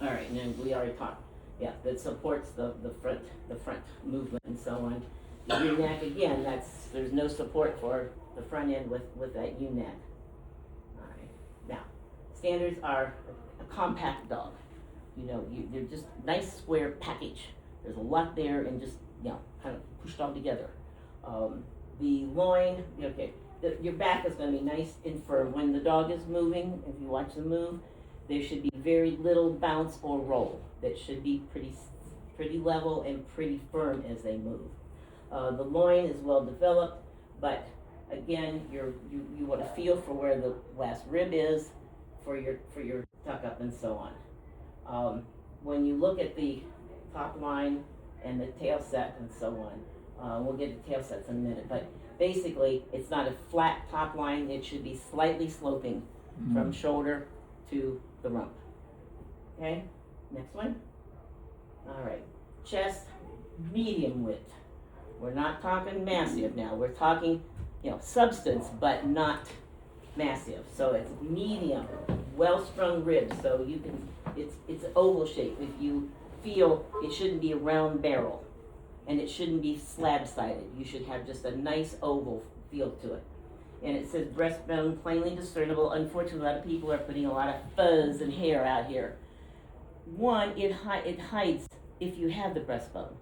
All right, and then we already talked. Yeah, that supports the front movement and so on. The U-neck, again, there's no support for the front end with that U-neck. All right, now, standards are a compact dog. You know, they're just nice square package. There's a lot there and just, you know, kind of pushed all together. The loin, okay, your back is going to be nice and firm. When the dog is moving, if you watch them move, there should be very little bounce or roll. That should be pretty level and pretty firm as they move. The loin is well developed, but again, you want to feel for where the last rib is for your tuck up and so on. When you look at the top line and the tail set and so on, we'll get to tail sets in a minute, but basically it's not a flat top line. It should be slightly sloping from shoulder to the rump. Okay, next one. All right, chest, medium width. We're not talking massive now. We're talking, you know, substance, but not massive. So it's medium, well-strung ribs. So you can, it's an oval shape. If you feel, it shouldn't be a round barrel, and it shouldn't be slab-sided. You should have just a nice oval feel to it. And it says breastbone plainly discernible. Unfortunately, a lot of people are putting a lot of fuzz and hair out here. One, it hides if you have the breastbone.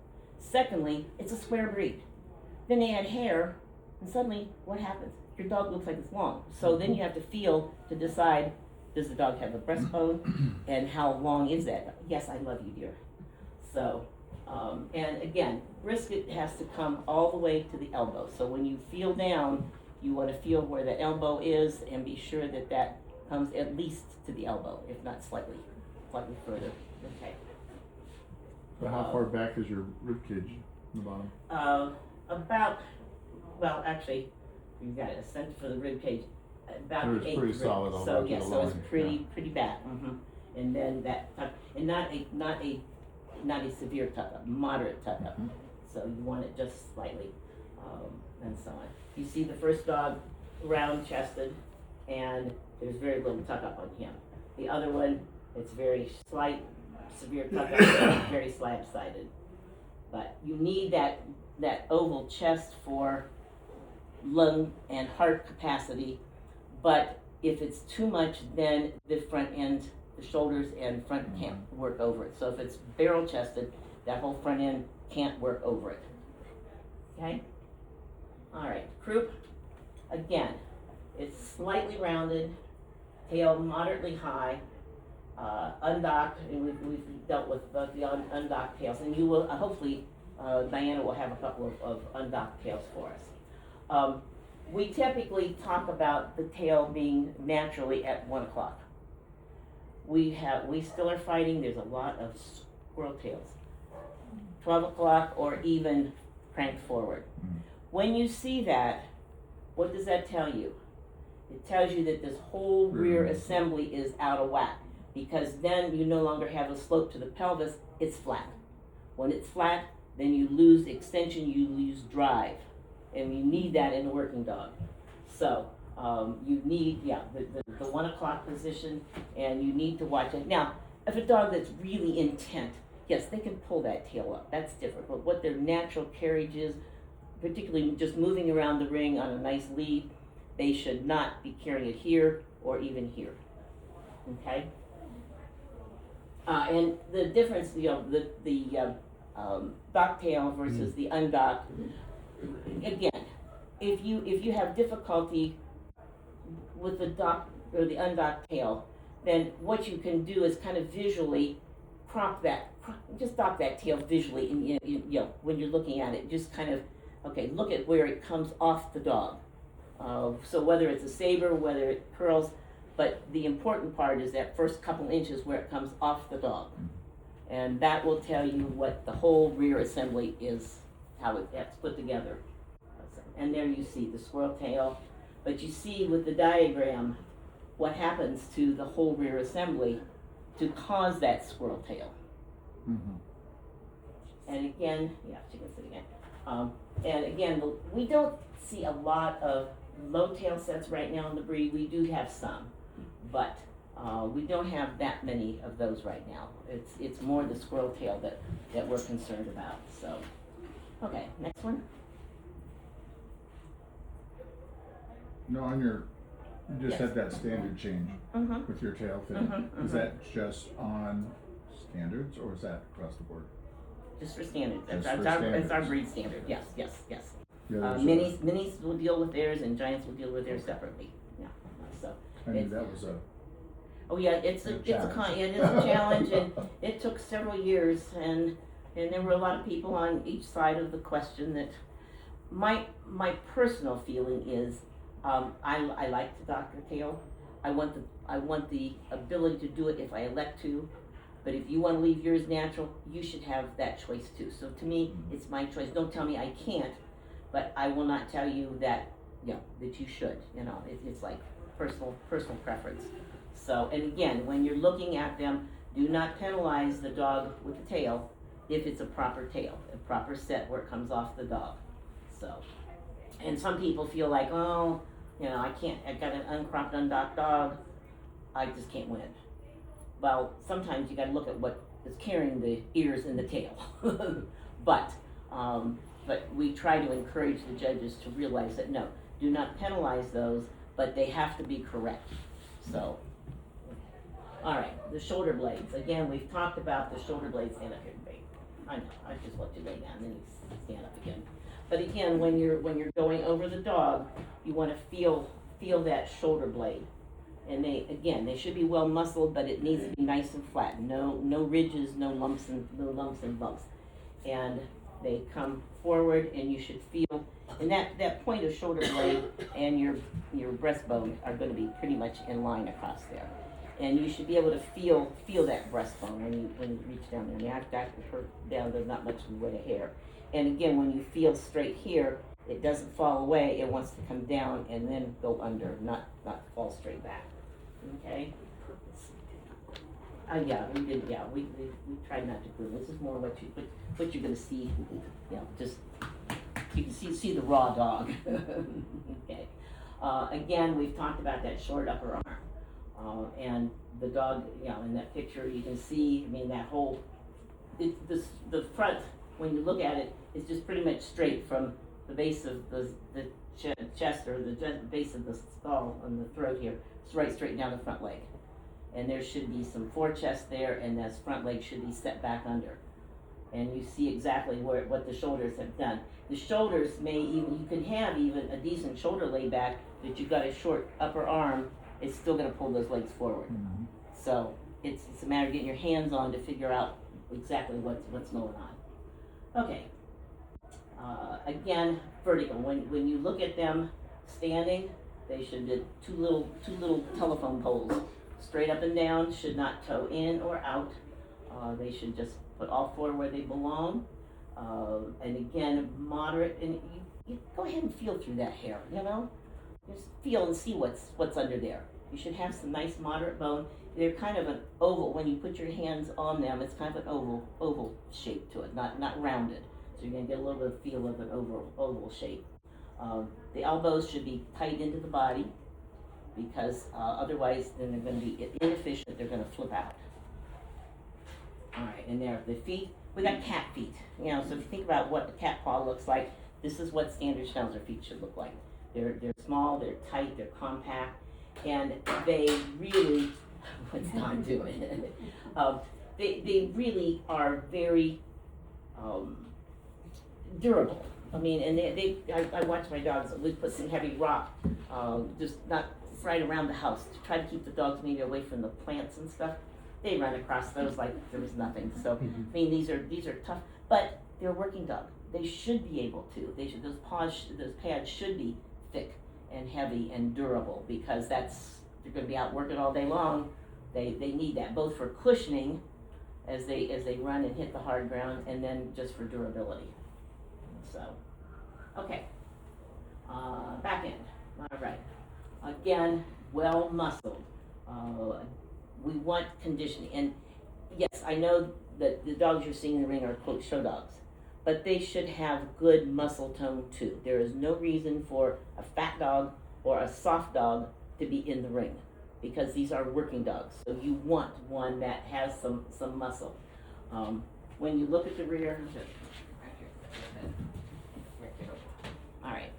Secondly, it's a square breed. Then they add hair, and suddenly, what happens? Your dog looks like it's long. So then you have to feel to decide, does the dog have a breastbone, and how long is that? Yes, I love you, dear. So, and again, brisket has to come all the way to the elbow. So when you feel down, you want to feel where the elbow is and be sure that that comes at least to the elbow, if not slightly further. Okay. So how far back is your rib cage in the bottom? Well, actually, you've got a center for the rib cage, about So the it's eighth pretty rib. solid all the So way to yeah, the so it's line, pretty back. And then that tuck, and not a severe tuck up, moderate tuck up. So you want it just slightly, and so on. You see the first dog, round chested, and there's very little tuck up on him. The other one, it's very slight, severe tuck up, and very slab sided. But you need that oval chest for lung and heart capacity. But if it's too much, then the front end, the shoulders and front can't work over it. So if it's barrel chested, that whole front end can't work over it. Okay? All right, croup, again, it's slightly rounded, tail moderately high, undocked, and we've dealt with both the undocked tails, and you will, hopefully, Diana will have a couple of undocked tails for us. We typically talk about the tail being naturally at 1 o'clock. We still are fighting, there's a lot of squirrel tails. 12 o'clock or even cranked forward. When you see that, what does that tell you? It tells you that this whole rear assembly is out of whack, because then you no longer have a slope to the pelvis, it's flat. When it's flat, then you lose extension, you lose drive, and you need that in a working dog. So you need, the 1 o'clock position, and you need to watch it. Now, if a dog that's really intent, yes, they can pull that tail up, that's different, but what their natural carriage is, particularly just moving around the ring on a nice lead, they should not be carrying it here or even here. Okay? And the difference, the dock tail versus the undocked. Again, if you have difficulty with the dock or the undocked tail, then what you can do is kind of visually just dock that tail visually, and when you're looking at it, just kind of look at where it comes off the dog. So whether it's a saber, whether it curls, but the important part is that first couple inches where it comes off the dog. And that will tell you what the whole rear assembly is, how it's put together. And there you see the squirrel tail, but you see with the diagram what happens to the whole rear assembly to cause that squirrel tail. And again, she can sit again. And again, we don't see a lot of low tail sets right now in the breed. We do have some, but We don't have that many of those right now. It's more the squirrel tail that we're concerned about, so. Okay, next one. No, on your, you just Yes. had that standard change Mm-hmm. with your tail thing. Mhm, Is mhm. that just on standards or is that across the board? Just for standards. Just That's for our standards. breed standard. Yes. The others are- Minis will deal with theirs, and giants will deal with theirs separately. Yeah. So. I knew it's- that was a, Oh yeah, it's a challenge. it is a challenge, and it took several years, and there were a lot of people on each side of the question. That my personal feeling is, I like the Dr. Tail. I want the ability to do it if I elect to, but if you want to leave yours natural, you should have that choice too. So to me, it's my choice. Don't tell me I can't, but I will not tell you that that you should. It's like personal preference. So, and again, when you're looking at them, do not penalize the dog with the tail if it's a proper tail, a proper set where it comes off the dog. So, and some people feel like, oh, I can't, I've got an uncropped, undocked dog, I just can't win. Well, sometimes you gotta look at what is carrying the ears and the tail. But we try to encourage the judges to realize that no, do not penalize those, but they have to be correct. So, all right, the shoulder blades. Again, we've talked about the shoulder blades. Stand up here, babe. I know. I just let you lay down, then you stand up again. But again, when you're going over the dog, you want to feel that shoulder blade, and they should be well muscled, but it needs to be nice and flat. No ridges, no lumps and bumps. And they come forward, and you should feel, and that point of shoulder blade and your breastbone are going to be pretty much in line across there. And you should be able to feel that breastbone when you reach down there. I mean, I've got her down, there's not much in the way of hair. And again, when you feel straight here, it doesn't fall away, it wants to come down and then go under, not fall straight back. Okay? We tried not to glue. This is more what you're gonna see, just, you can see the raw dog. Okay. Again, we've talked about that short upper arm. And the dog, in that picture, you can see, I mean, that whole, the front, when you look at it, is just pretty much straight from the base of the chest, or the base of the skull and the throat here, it's right straight down the front leg. And there should be some forechest there, and that front leg should be set back under. And you see exactly what the shoulders have done. The shoulders you can have even a decent shoulder lay back, but you've got a short upper arm, it's still going to pull those legs forward. Mm-hmm. So it's a matter of getting your hands on to figure out exactly what's going on. Okay. Again, vertical. When you look at them standing, they should be two little telephone poles, straight up and down. Should not toe in or out. They should just put all four where they belong. And again, moderate. And you go ahead and feel through that hair. Just feel and see what's under there. You should have some nice moderate bone. They're kind of an oval. When you put your hands on them, it's kind of an oval shape to it, not rounded. So you're going to get a little bit of feel of an oval shape. The elbows should be tight into the body, because otherwise then they're going to be inefficient. They're going to flip out. All right, and there, the feet. We got cat feet. So if you think about what the cat paw looks like, this is what standard Schnauzer feet should look like. They're small, they're tight, they're compact, and they really, what's Don doing? They really are very durable. I mean, and I watch my dogs always put some heavy rock, just not right around the house to try to keep the dogs maybe away from the plants and stuff. They run across those like there was nothing. So I mean, these are tough, but they're a working dog. They should be able to. Those pads should be thick and heavy and durable, because they're going to be out working all day long. They need that both for cushioning as they run and hit the hard ground, and then just for durability. So, okay, back end. All right. Again, well muscled. We want conditioning, and yes, I know that the dogs you're seeing in the ring are quote show dogs, but they should have good muscle tone too. There is no reason for a fat dog or a soft dog to be in the ring. because these are working dogs. So you want one that has some muscle. When you look at the rear, all right,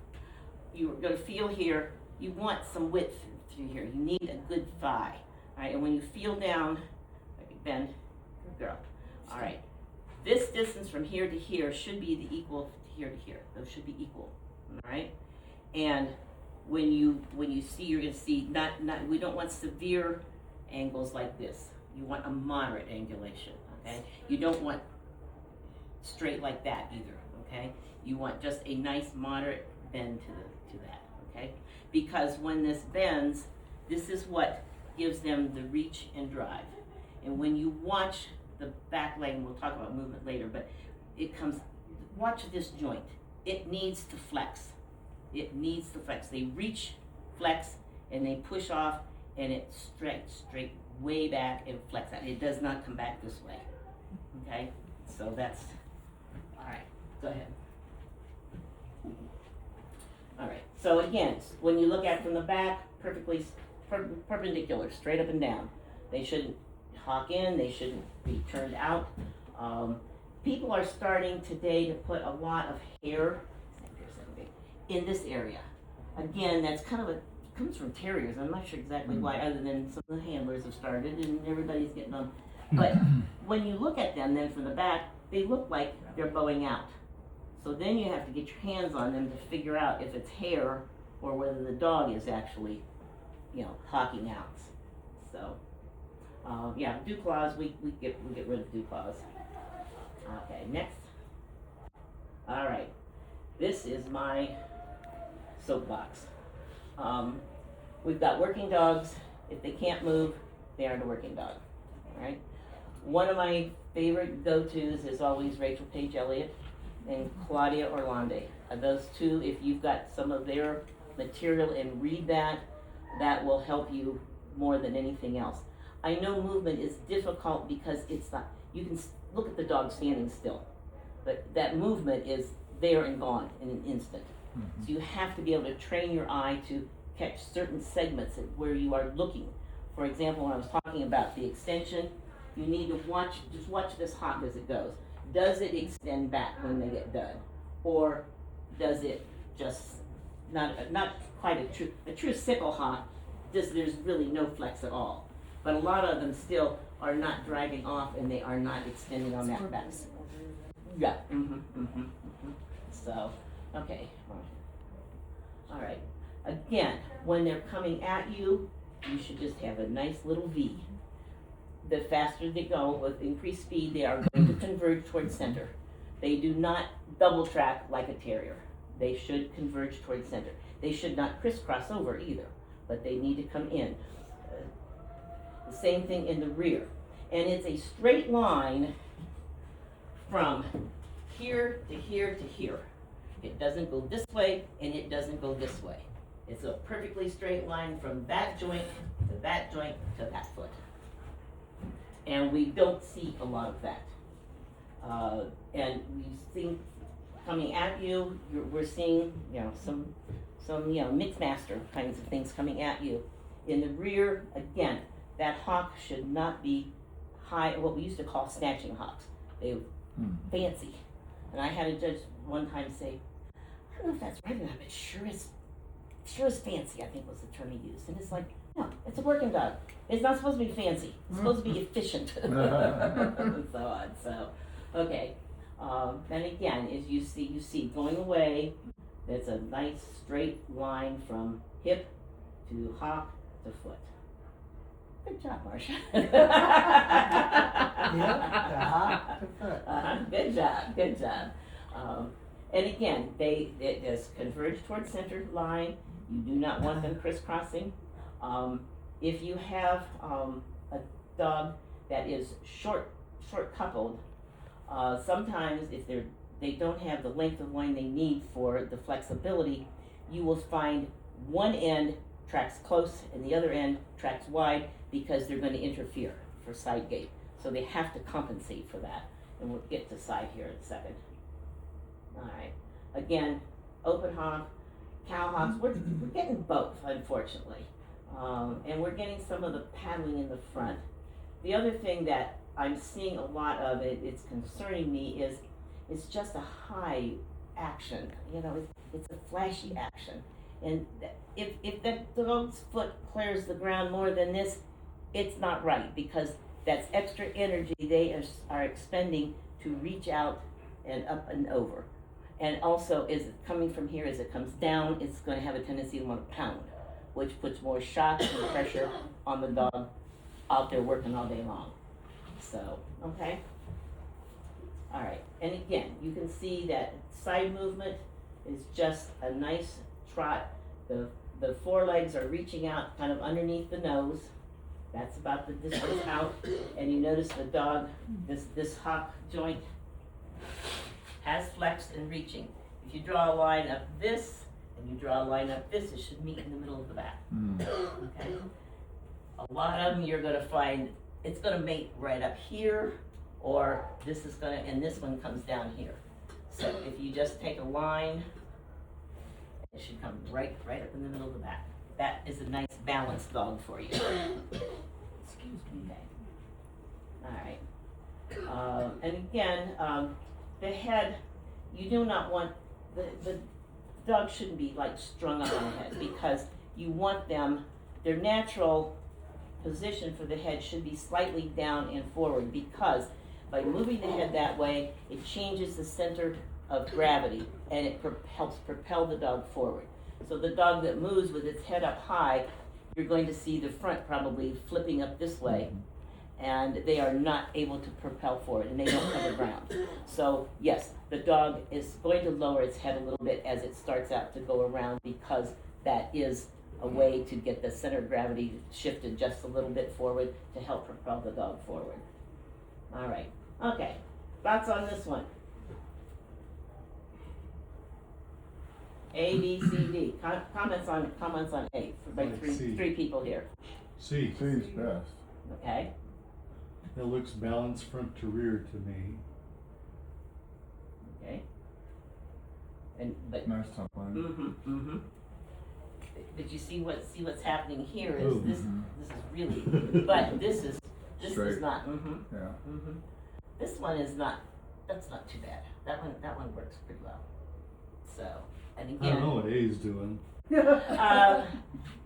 you're going to feel here, you want some width through here. You need a good thigh. All right, and when you feel down, bend, good girl. All right, this distance from here to here should be the equal to here to here. Those should be equal. All right, and when you see, you're going to see not we don't want severe angles like this. You want a moderate angulation. Okay, you don't want straight like that either. Okay, you want just a nice moderate bend to that. Okay, because when this bends, this is what gives them the reach and drive. And when you watch the back leg, and we'll talk about movement later, but it comes, watch this joint. It needs to flex. It needs to flex. They reach, flex, and they push off, and it straight way back and flex out. It does not come back this way. Okay? So that's, all right, go ahead. All right, so again, when you look at it from the back, perfectly perpendicular, straight up and down. They shouldn't hawk in, they shouldn't be turned out. People are starting today to put a lot of hair in this area. Again, that's kind of comes from terriers. I'm not sure exactly why, other than some of the handlers have started and everybody's getting them. But when you look at them then from the back, they look like they're bowing out. So then you have to get your hands on them to figure out if it's hair or whether the dog is actually, hawking out. So, dew claws, we get rid of dew claws. Okay, next. All right, this is my soapbox. We've got working dogs. If they can't move, they aren't a working dog. All right. One of my favorite go-tos is always Rachel Page Elliott and Claudia Orlandi. Those two, if you've got some of their material and read that, that will help you more than anything else. I know movement is difficult because it's not, you can look at the dog standing still, but that movement is there and gone in an instant. Mm-hmm. So you have to be able to train your eye to catch certain segments where you are looking. For example, when I was talking about the extension, you need to just watch this hawk as it goes. Does it extend back when they get done? Or does it just, not quite a true sickle hawk, there's really no flex at all. But a lot of them still are not dragging off and they are not extending on that back. Yeah. So, okay. All right. Again, when they're coming at you, you should just have a nice little V. The faster they go with increased speed, they are going to converge towards center. They do not double track like a terrier. They should converge towards center. They should not crisscross over either, but they need to come in. The same thing in the rear. And it's a straight line from here to here to here. It doesn't go this way and it doesn't go this way. It's a perfectly straight line from that joint to that joint to that foot. And we don't see a lot of that. And we see coming at you, we're seeing, some mixed master kinds of things coming at you. In the rear, again, that hawk should not be high, what we used to call snatching hawks. They were fancy. And I had a judge one time say, I don't know if that's right or not, but sure is fancy, I think was the term he used. And it's like, no, it's a working dog. It's not supposed to be fancy. It's supposed to be efficient. And so on. So, okay. Then again, as you see going away, it's a nice straight line from hip to hawk to foot. Good job, Marcia. Good job. And again, it just converge towards center line. You do not want them crisscrossing. If you have a dog that is short coupled, sometimes if they don't have the length of line they need for the flexibility, you will find one end tracks close and the other end tracks wide because they're going to interfere for side gait. So they have to compensate for that. And we'll get to side here in a second. All right. Again, open hawk, cow hawks, we're getting both, unfortunately. And we're getting some of the paddling in the front. The other thing that I'm seeing a lot of, it's concerning me, is it's just a high action. You know, it's a flashy action. And if that dog's foot clears the ground more than this, it's not right, because that's extra energy they are expending to reach out and up and over. And also, as it coming from here, as it comes down, it's going to have a tendency to want to pound, which puts more shock and pressure on the dog out there working all day long. So, okay. All right, and again, you can see that side movement is just a nice trot. The forelegs are reaching out kind of underneath the nose. That's about the distance out. And you notice the dog, this hop joint has flexed and reaching. If you draw a line up this, and you draw a line up this, it should meet in the middle of the back. Okay. A lot of them you're gonna find, it's gonna mate right up here, or this is gonna, and this one comes down here. So if you just take a line, it should come right up in the middle of the back. That is a nice balanced dog for you. Excuse me. Okay. All right. And again, the head, you do not want, the dog shouldn't be like strung up on the head, because you want them, their natural position for the head should be slightly down and forward, because by moving the head that way, it changes the center of gravity, and it helps propel the dog forward. So the dog that moves with its head up high, you're going to see the front probably flipping up this way, and they are not able to propel forward, and they don't cover ground. So yes, the dog is going to lower its head a little bit as it starts out to go around, because that is a way to get the center of gravity shifted just a little bit forward to help propel the dog forward. All right, okay, thoughts on this one? A, B, C, D. Comments on A, for like three people here. C. C is best. Okay. It looks balanced front to rear to me. Okay. But Nice top line. But you see what's happening here is Ooh. this is really, but this is Straight. not. Yeah. This one is not. That's not too bad. That one works pretty well. So, and I don't know again, what A is doing.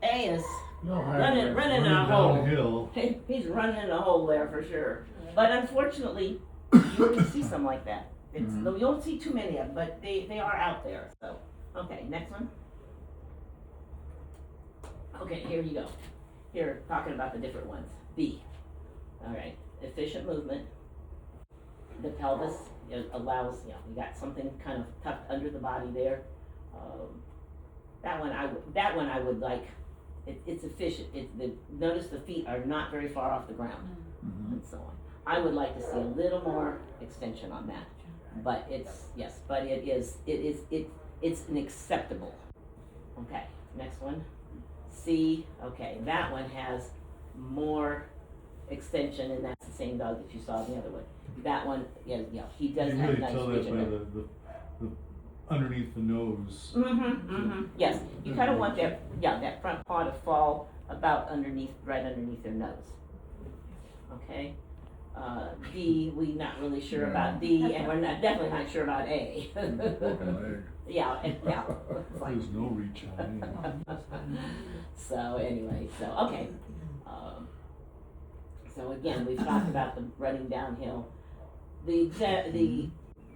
A is No, running a hole. downhill. He's running in a hole there for sure. But unfortunately, you can see some like that. You don't see too many of them, but they are out there. So, okay, next one. Okay, here you go. Here, talking about the different ones. B. All right, efficient movement. The pelvis allows, you got something kind of tucked under the body there. That one I would like. It's efficient. Notice the feet are not very far off the ground, and so on. I would like to see a little more extension on that, but it's an acceptable. Okay, next one. C. Okay, that one has more extension, and that's the same dog that you saw in the other one. That one, he does You have really nice tell that vision. by the underneath the nose. Yes, you kind of want that front paw to fall about right underneath their nose. Okay. D, we're not really sure about D, and we're definitely not sure about A. Broken leg. Yeah. There's no reach on A. So anyway, okay. So again, we've talked about the running downhill. The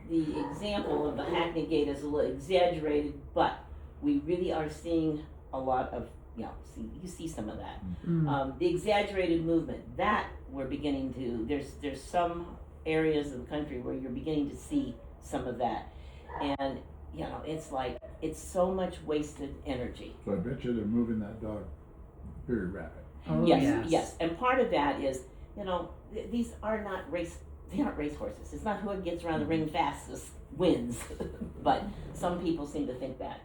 example of the Hackney gait is a little exaggerated, but we really are seeing a lot of, you see some of that. The exaggerated movement, that we're beginning to, there's some areas of the country where you're beginning to see some of that. And, it's so much wasted energy. So I bet you they're moving that dog very rapid. Oh, Yes. And part of that is, these are not they aren't race horses. It's not who gets around the ring fastest wins, but some people seem to think that.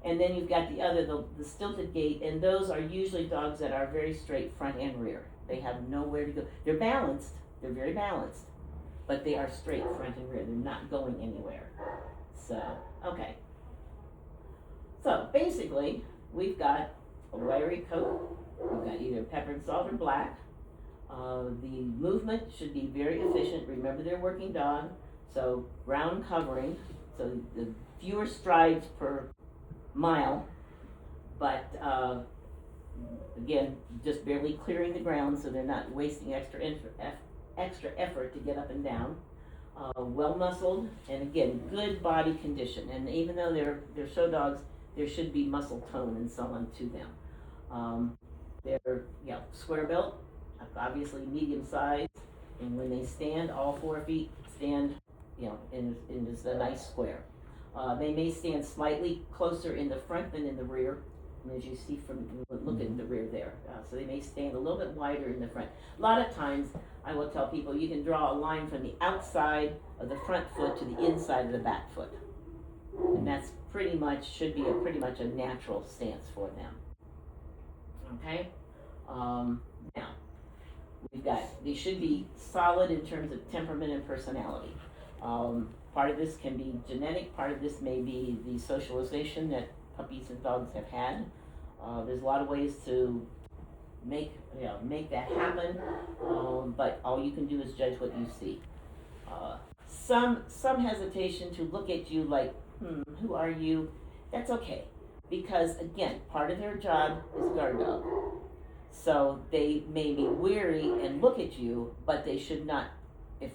And then you've got the stilted gait, and those are usually dogs that are very straight front and rear. They have nowhere to go. They're balanced, they're very balanced, but they are straight front and rear. They're not going anywhere. So, okay. So basically, we've got a wiry coat. You've got either pepper and salt or black. The movement should be very efficient. Remember, they're a working dog, so ground covering, so the fewer strides per mile, but again, just barely clearing the ground so they're not wasting extra effort to get up and down. Well muscled, and again, good body condition. And even though they're show dogs, there should be muscle tone and so on to them. They're square built, obviously medium size, and when they stand, all 4 feet stand, in just a nice square. They may stand slightly closer in the front than in the rear, and as you see from look at the rear there. So they may stand a little bit wider in the front. A lot of times, I will tell people you can draw a line from the outside of the front foot to the inside of the back foot, and that's should be pretty much a natural stance for them. Okay. Now, they should be solid in terms of temperament and personality. Part of this can be genetic, part of this may be the socialization that puppies and dogs have had. There's a lot of ways to make that happen, but all you can do is judge what you see. Some hesitation to look at you like, who are you? That's okay, because again, part of their job is guard dog. So they may be weary and look at you, but they should not, if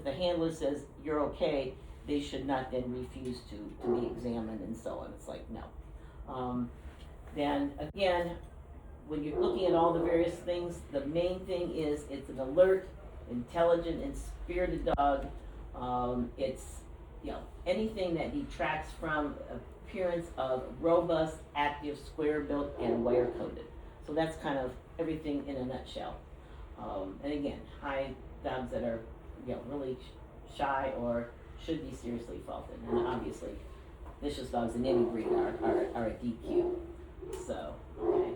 the handler says you're okay, they should not then refuse to be examined and so on. It's like, no. Then again, when you're looking at all the various things, the main thing is it's an alert, intelligent, and spirited dog. It's anything that detracts from appearance of robust, active, square built, and wire coated. So that's kind of everything in a nutshell. And again, high dogs that are really shy or should be seriously faulted, and obviously vicious dogs in any breed are a DQ. So, okay.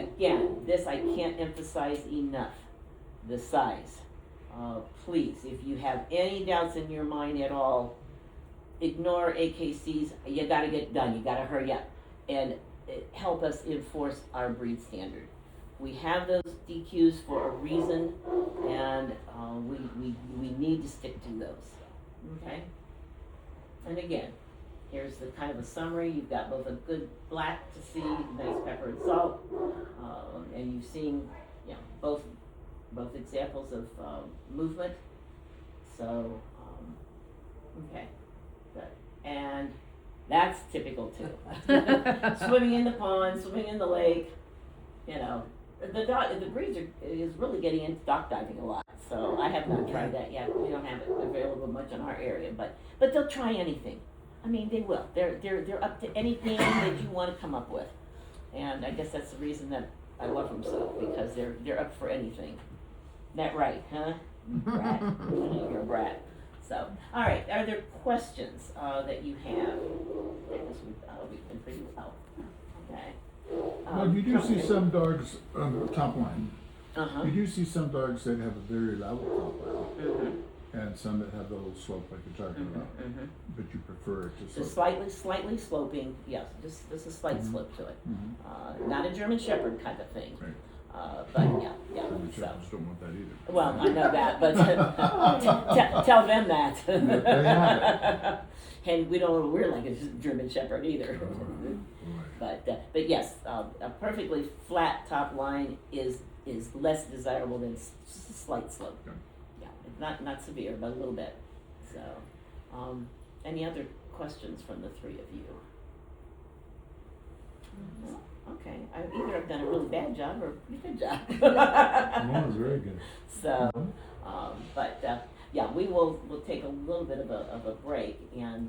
Again, this I can't emphasize enough, the size. Please, if you have any doubts in your mind at all, ignore AKCs. You gotta get done, you gotta hurry up, and help us enforce our breed standard. We have those DQs for a reason, and we need to stick to those. Okay? And again, here's the kind of a summary. You've got both a good black to see, nice pepper and salt, and you've seen both examples of movement. So, okay, good. And that's typical too. Swimming in the pond, swimming in the lake, the breed is really getting into dock diving a lot. So I have not tried that yet. We don't have it available much in our area, but they'll try anything. I mean, they will. They're up to anything that you want to come up with, and I guess that's the reason that I love them so, because they're up for anything. That right, huh? Brat. You're a brat. So, all right. Are there questions that you have? We've been pretty well. Okay. Well, you do see some dogs on the top line. Uh-huh. You do see some dogs that have a very level top line, Mm-hmm. and some that have the little slope like you're talking about. Mm-hmm. But you prefer it to So slightly sloping, yes, just a slight slope to it. Mhm. Not a German Shepherd kind of thing. Right. But yeah. German So. Shepherds don't want that either. Well, I know that, but tell them that. They have And we don't want to wear like a German Shepherd either. Boy. But yes, a perfectly flat top line is less desirable than just a slight slope. Okay. Yeah, not severe, but a little bit. So, any other questions from the three of you? No? Okay, either I've done a really bad job or a pretty good job. No, it's very good. So, but yeah, we'll take a little bit of a break, and